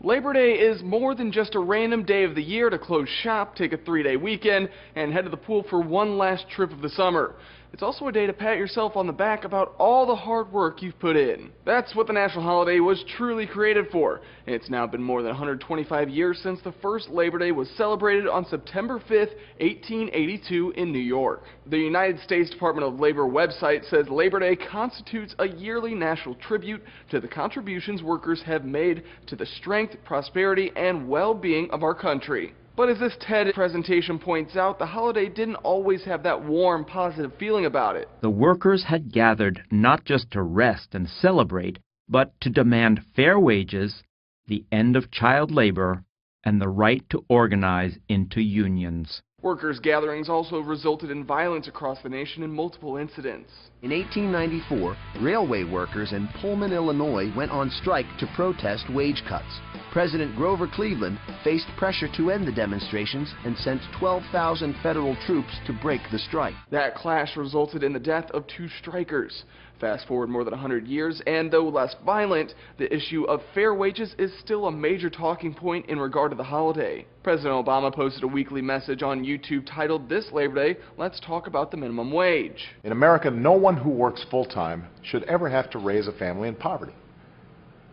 Labor Day is more than just a random day of the year to close shop, take a 3-day weekend, and head to the pool for one last trip of the summer. It's also a day to pat yourself on the back about all the hard work you've put in. That's what the national holiday was truly created for. It's now been more than 125 years since the first Labor Day was celebrated on September 5th, 1882 in New York. The United States Department of Labor website says Labor Day constitutes a yearly national tribute to the contributions workers have made to the strength, prosperity, and well-being of our country. But as this TED presentation points out, the holiday didn't always have that warm, positive feeling about it. The workers had gathered not just to rest and celebrate, but to demand fair wages, the end of child labor, and the right to organize into unions. Workers' gatherings also resulted in violence across the nation in multiple incidents. In 1894, railway workers in Pullman, Illinois went on strike to protest wage cuts. President Grover Cleveland faced pressure to end the demonstrations and sent 12,000 federal troops to break the strike. That clash resulted in the death of 2 strikers. Fast forward more than 100 years, and though less violent, the issue of fair wages is still a major talking point in regard to the holiday. President Obama posted a weekly message on YouTube titled, "This Labor Day, let's talk about the minimum wage." In America, no one who works full-time should ever have to raise a family in poverty.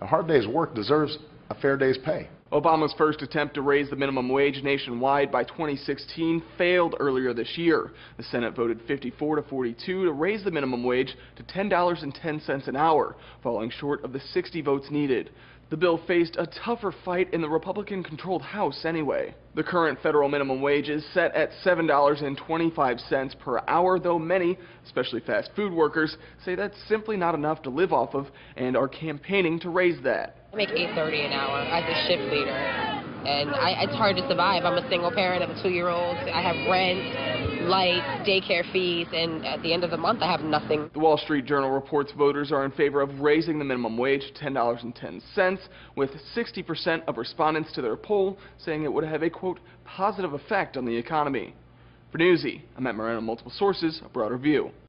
A hard day's work deserves a fair day's pay. Obama's first attempt to raise the minimum wage nationwide by 2016 failed earlier this year. The Senate voted 54 to 42 to raise the minimum wage to $10.10 an hour, falling short of the 60 votes needed. The bill faced a tougher fight in the Republican-controlled House anyway. The current federal minimum wage is set at $7.25 per hour, though many, especially fast food workers, say that's simply not enough to live off of and are campaigning to raise that. I make $8.30 an hour as a shift leader, and it's hard to survive. I'm a single parent of a 2-year-old. I have rent, lights, daycare fees, and at the end of the month I have nothing. The Wall Street Journal reports voters are in favor of raising the minimum wage to $10.10, with 60% of respondents to their poll saying it would have a, quote, positive effect on the economy. For Newsy, I'm Matt Moreno, multiple sources, a broader view.